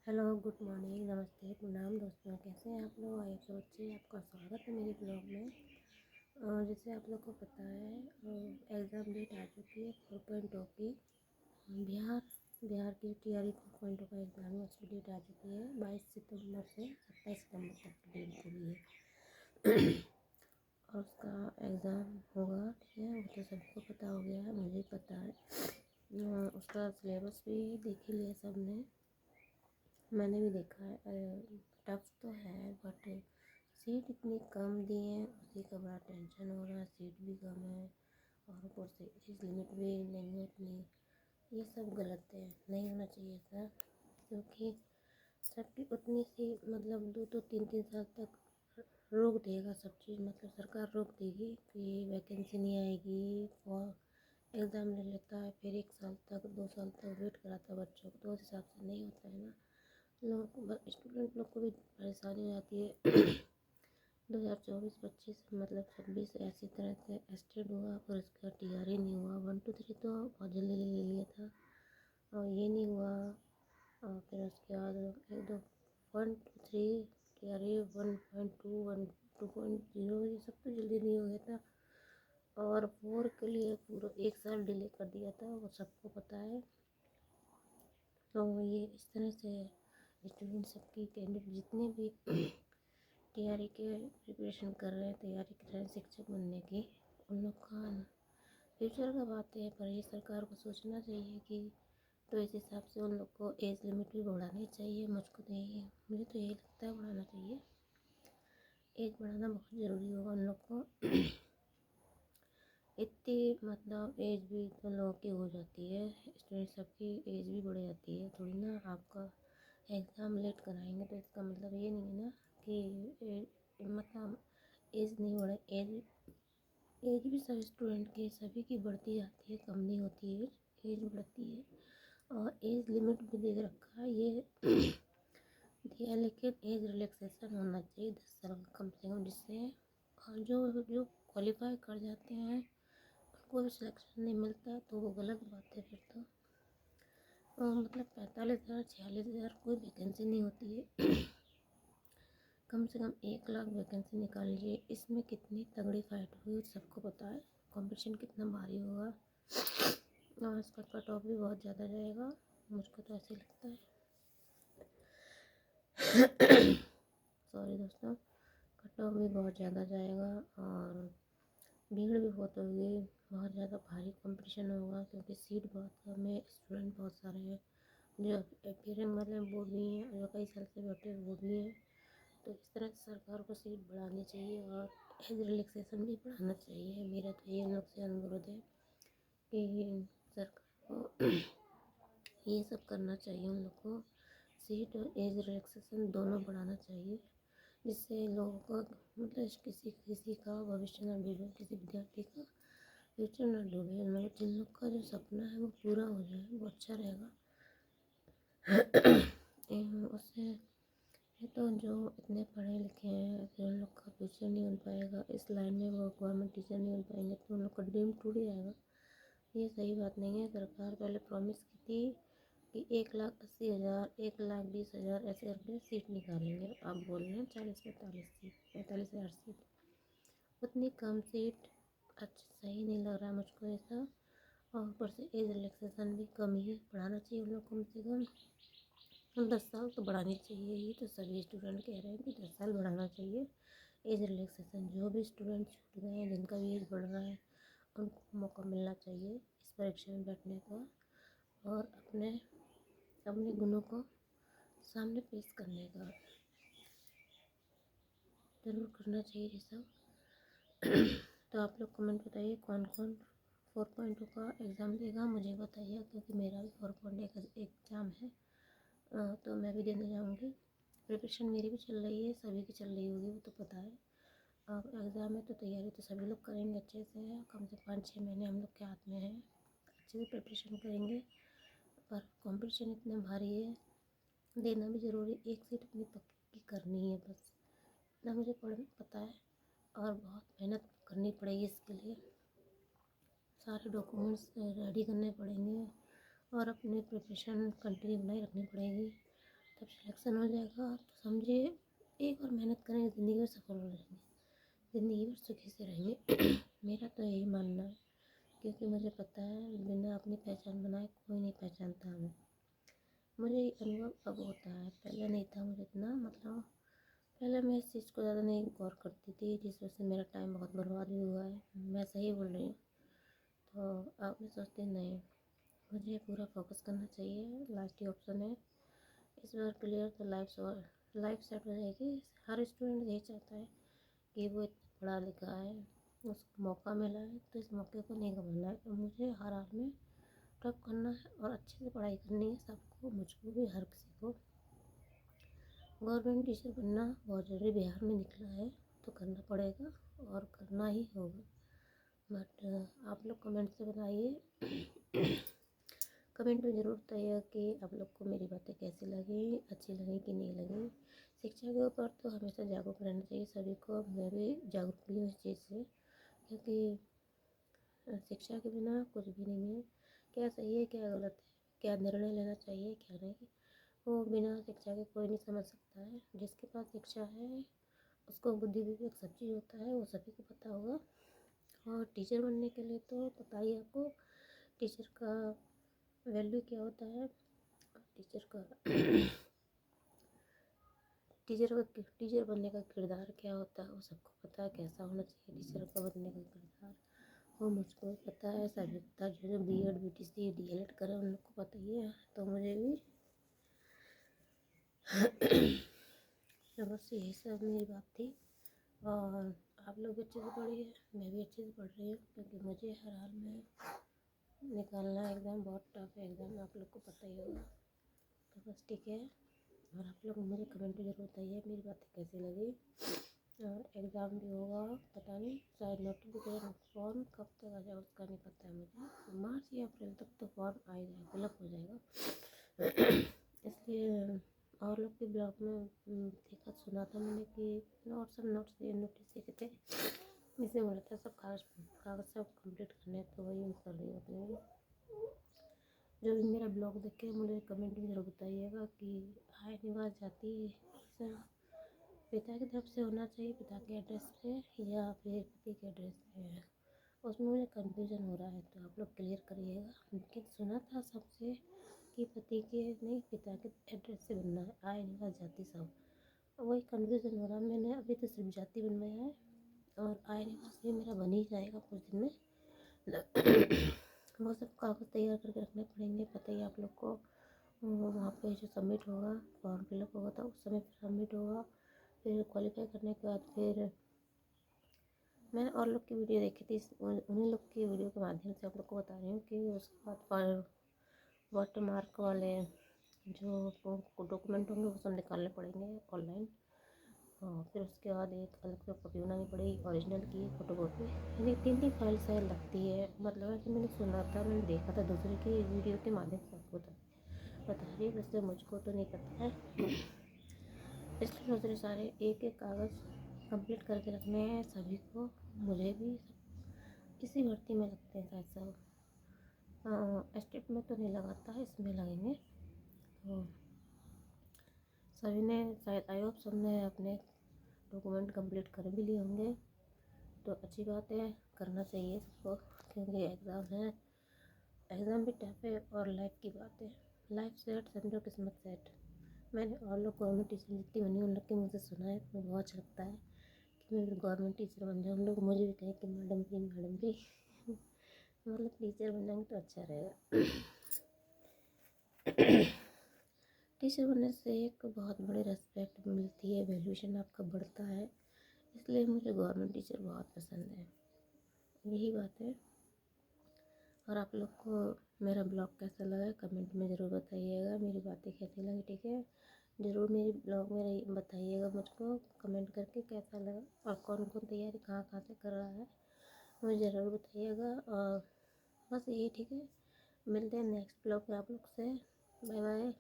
Hello, good morning, नमस्ते, प्रणाम दोस्तों। कैसे हैं आप लोग? आइए तो बच्चे, आपका स्वागत है मेरे ब्लॉग में। जैसे आप लोग को पता है, एग्ज़ाम डेट आ चुकी है 4.0 की। बिहार बिहार की टीआरई 4.0 का एग्ज़ाम है, उसकी डेट आ चुकी है। 22 सितंबर से 27 सितंबर तक की डेट दी हुई है। और उसका एग्ज़ाम होगा, ठीक है, वो तो सबको पता हो गया है, मुझे पता है। उसका सिलेबस भी देख ही लिया सब ने, मैंने भी देखा है। टफ तो है बट सीट इतनी कम दी है, उसी का बड़ा टेंशन हो रहा है। सीट भी कम है और ऊपर से एज लिमिट भी नहीं है उतनी। ये सब गलत है, नहीं होना चाहिए था, क्योंकि सबकी उतनी सी मतलब 2-3 साल तक रोक देगा सब चीज़। मतलब सरकार रोक देगी कि वैकेंसी नहीं आएगी, और एग्ज़ाम ले लेता है, फिर 1 साल तक 2 साल तक वेट कराता है बच्चों को। तो उस हिसाब से नहीं होता है ना, लोगों को, स्टूडेंट लोग को भी परेशानी हो जाती है। 2024-25 मतलब 26 ऐसी तरह से एस्टेड हुआ, पर उसका टीआरई नहीं हुआ। 1 2 3 तो बहुत जल्दी ले लिया था और ये नहीं हुआ। और फिर उसके बाद 1 2 3 टीआरई 1.2 1 2.0 ये सब तो जल्दी नहीं हो गया था। और 4 के लिए पूरा 1 साल डिले कर दिया था, वो सबको पता है। तो ये इस तरह से स्टूडेंट सबकी कैंडिडेट जितने भी टीआरई के प्रिपरेशन कर रहे हैं, तैयारी कर रहे हैं शिक्षक बनने की, उन लोग का फ्यूचर का बात है। पर ये सरकार को सोचना चाहिए कि तो इस हिसाब से उन लोग को एज लिमिट भी बढ़ानी चाहिए। मुझे तो यही लगता है, बढ़ाना चाहिए। एज बढ़ाना बहुत ज़रूरी होगा उन लोग को। इतनी मतलब एज भी तो लोगों की हो जाती है, स्टूडेंट सबकी एज भी बढ़ जाती है थोड़ी ना। आपका एग्ज़ाम लेट कराएंगे तो इसका मतलब ये नहीं है ना कि मतलब एज नहीं बढ़े। एज एज भी सब स्टूडेंट की सभी की बढ़ती जाती है, कम नहीं होती है, एज बढ़ती है। और एज लिमिट भी दे रखा है, ये दिया, लेकिन एज रिलैक्सेशन होना चाहिए 10 साल कम से कम, जिससे जो जो क्वालिफाई कर जाते हैं उनको भी सिलेक्शन नहीं मिलता है, तो वो गलत बात है फिर तो। मतलब 45,000 46,000 कोई वैकेंसी नहीं होती है। कम से कम 1 लाख वैकेंसी निकाल लीजिए। इसमें कितनी तगड़ी फाइट हुई सबको पता है, कंपटीशन कितना भारी होगा। और इसका कट ऑफ भी बहुत ज़्यादा जाएगा, मुझको तो ऐसे लगता है। सॉरी दोस्तों, कट ऑफ भी बहुत ज़्यादा जाएगा और भीड़ भी बहुत होगी, बहुत ज़्यादा भारी कंपटीशन होगा, क्योंकि सीट बहुत कम है, स्टूडेंट बहुत सारे हैं। जो अपियरिंग वाले वो भी हैं, जो कई साल से बैठे वो भी हैं। तो इस तरह से सरकार को सीट बढ़ानी चाहिए और एज रिलैक्सेशन भी बढ़ाना चाहिए। मेरा तो ये उन लोग से अनुरोध है कि सरकार को ये सब करना चाहिए। उन लोग को सीट और एज रिलैक्सेशन दोनों बढ़ाना चाहिए, जिससे लोगों को मतलब किसी किसी का भविष्य ना डूबे, किसी विद्यार्थी का फ्यूचर ना डूबे। उन लोग जिन लोग का जो सपना है वो पूरा हो जाए, वो अच्छा रहेगा। उससे ये तो जो इतने पढ़े लिखे हैं, फिर उन लोग का फ्यूचर नहीं बन पाएगा इस लाइन में, वो गवर्नमेंट टीचर नहीं बन पाएंगे, तो उन लोग का ड्रीम टूट जाएगा। ये सही बात नहीं है। सरकार पहले प्रॉमिस की थी कि 1,80,000 1,20,000 ऐसे करके सीट निकालेंगे। आप बोल रहे हैं 40-45 सीट, 45,000 सीट, उतनी कम सीट अच्छा सही नहीं लग रहा मुझको ऐसा। और ऊपर से एज रिलैक्सेशन भी कम ही बढ़ाना चाहिए उन लोग को, कम से कम 10 साल तो बढ़ानी चाहिए। ये तो सभी स्टूडेंट कह रहे हैं कि 10 साल बढ़ाना चाहिए एज रिलैक्सेशन। जो भी स्टूडेंट छूट गए हैं, जिनका भी एज बढ़ रहा है, उनको मौका मिलना चाहिए इस परीक्षा में बैठने का और अपने अपने गुणों को सामने पेश करने का। ज़रूर करना चाहिए ये सब। तो आप लोग कमेंट बताइए कौन कौन 4.2 का एग्ज़ाम देगा, मुझे बताइए, क्योंकि मेरा भी 4.1 का एग्ज़ाम है। तो मैं भी देने जाऊँगी। प्रिपरेशन मेरी भी चल रही है, सभी की चल रही होगी, वो तो पता है। अब एग्ज़ाम है तो तैयारी तो सभी लोग करेंगे अच्छे से। कम से 5-6 महीने हम लोग के हाथ में है, अच्छे से प्रिपरेशन करेंगे। पर कंपटीशन इतना भारी है, देना भी ज़रूरी। एक सीट अपनी पक्की करनी है बस, इतना मुझे पता है। और बहुत मेहनत करनी पड़ेगी इसके लिए, सारे डॉक्यूमेंट्स रेडी करने पड़ेंगे और अपनी प्रिपरेशन कंटिन्यू बनाए रखनी पड़ेगी, जब सिलेक्शन हो जाएगा तो समझिए एक बार मेहनत करेंगे ज़िंदगी में सफल हो जाएंगे, ज़िंदगी भर सुखी से रहेंगे। मेरा तो यही मानना है, क्योंकि मुझे पता है बिना अपनी पहचान बनाए कोई नहीं पहचानता हमें। मुझे ये अनुभव अब होता है, पहले नहीं था मुझे इतना, मतलब पहले मैं इस चीज़ को ज़्यादा नहीं गौर करती थी, जिस वजह से मेरा टाइम बहुत बर्बाद भी हुआ है। मैं सही बोल रही हूँ? तो आप भी सोचते नहीं, मुझे पूरा फोकस करना चाहिए। लास्ट ही ऑप्शन है, इस बार क्लियर तो लाइफ सेट हो जाएगी। हर स्टूडेंट यही चाहता है कि वो इतना पढ़ा लिखा है, उसको मौका मिला है तो इस मौके को नहीं गंवाना है। तो मुझे हर हाल में टॉप करना है और अच्छे से पढ़ाई करनी है, सबको, मुझको भी, हर किसी को। गवर्नमेंट टीचर बनना बहुत ज़रूरी बिहार में निकला है तो करना पड़ेगा और करना ही होगा। बट आप लोग कमेंट से बताइए, कमेंट में ज़रूर बताइएगा कि आप लोग को मेरी बातें कैसी लगी, अच्छी लगी कि नहीं लगी। शिक्षा के ऊपर तो हमेशा जागरूक रहना चाहिए सभी को। मैं भी जागरूक हुई हूँ इस चीज़ से, क्योंकि शिक्षा के बिना कुछ भी नहीं है। क्या सही है क्या गलत है, क्या निर्णय लेना चाहिए क्या नहीं, वो बिना शिक्षा के कोई नहीं समझ सकता है। जिसके पास शिक्षा है उसको बुद्धि विवेक सब चीज़ होता है, वो सभी को पता होगा। और टीचर बनने के लिए तो पता ही है आपको, टीचर का वैल्यू क्या होता है, टीचर का टीचर बनने का किरदार क्या होता है वो सबको पता है, कैसा होना चाहिए टीचर का बनने का किरदार, वो मुझको भी पता है। सभी पता है, जो बीएड बीटीसी डीएलएड करे उन लोग को पता ही है, तो मुझे भी तो बस यही सब मेरी बात थी। और आप लोग अच्छे से पढ़िए, मैं भी अच्छे से पढ़ रही हूँ, क्योंकि मुझे हर हाल में निकालना है एग्ज़ाम। बहुत टफ है एग्ज़ाम, आप लोग को पता ही होगा। तो बस ठीक है, और आप लोग मुझे कमेंट में ज़रूर बताइए मेरी बातें कैसी लगी। और एग्ज़ाम भी होगा, पता नहीं, शायद नोटिफिकेशन फॉर्म कब तक आ जाए उसका नहीं पता है मुझे। मार्च या अप्रैल तक तो फॉर्म आ ही जाएगा, फिलअप हो जाएगा। इसलिए और लोग के ब्लॉग में देखा सुना था मैंने कि नोट्स दिए थे, इसलिए बोला था सब कागज़ सब कंप्लीट करने हैं, तो वही कर रही हूँ अपने। जो भी मेरा ब्लॉग देखे मुझे कमेंट में ज़रूर बताइएगा कि आय निवास जाति सर पिता की तरफ से होना चाहिए, पिता के एड्रेस पे, या फिर पति के एड्रेस पे है, उसमें मुझे कन्फ्यूज़न हो रहा है, तो आप लोग क्लियर करिएगा। लेकिन सुना था सबसे कि पति के नहीं पिता के एड्रेस से बनना है, आय निवास जाति सब, वही कन्फ्यूज़न हो रहा है। मैंने अभी तो सिर्फ जाति बनवाया है, और आय निवास भी मेरा बन ही जाएगा कुछ दिन में। वो सब कागज़ तैयार करके रखने पड़ेंगे, पता ही आप लोग को। वहाँ पे जो सबमिट होगा, फॉर्म फिलअप होगा था उस समय फिर सबमिट होगा, फिर क्वालिफाई करने के बाद फिर मैंने और लोग की वीडियो देखी थी, उन्हीं लोग की वीडियो के माध्यम से आप लोग को बता रही हूँ कि उसके बाद वाटर मार्क वाले जो डॉक्यूमेंट होंगे वो सब निकालने पड़ेंगे ऑनलाइन। और फिर उसके बाद एक अलग से कॉपी बनानी पड़ेगी ओरिजिनल की, फ़ोटो कॉपी, यानी 3 फाइल शायद लगती है। मतलब है कि मैंने सुना था, मैंने देखा था दूसरे की वीडियो के माध्यम से आपको बता रही है, वैसे मुझको तो नहीं पता है। इसलिए सोच रहे सारे एक एक कागज़ कंप्लीट करके रखने हैं सभी को, मुझे भी। इसी भर्ती में लगते हैं शायद सब, स्टेट में तो नहीं लगाता है, इसमें लगेंगे। तो सभी ने शायद, आई होप सबने अपने डॉक्यूमेंट कंप्लीट कर भी लिए होंगे, तो अच्छी बात है, करना चाहिए सबको, क्योंकि एग्ज़ाम है, एग्ज़ाम भी टफ है और लाइफ की बात है। लाइफ सेट समझो किस्मत सेट। मैंने और लोग गवर्नमेंट टीचर जितनी बनी उन लोग के मुझे से सुना है, तो बहुत अच्छा लगता है कि मैं भी गवर्नमेंट टीचर बन जाऊँ, लोग मुझे भी कहें कि मैडम भी मतलब टीचर बन जाएंगे तो अच्छा रहेगा। टीचर बनने से एक बहुत बड़ी रिस्पेक्ट मिलती है, वैल्यूएशन आपका बढ़ता है, इसलिए मुझे गवर्नमेंट टीचर बहुत पसंद है। यही बात है। और आप लोग को मेरा ब्लॉग कैसा लगा कमेंट में ज़रूर बताइएगा, मेरी बातें कैसी लगी, ठीक है। ज़रूर मेरी ब्लॉग में बताइएगा मुझको कमेंट करके कैसा लगा, और कौन कौन तैयारी कहाँ कहाँ से कर रहा है मुझे ज़रूर बताइएगा। और बस यही, ठीक है, मिलते हैं नेक्स्ट ब्लॉग में आप लोग से। Bye bye.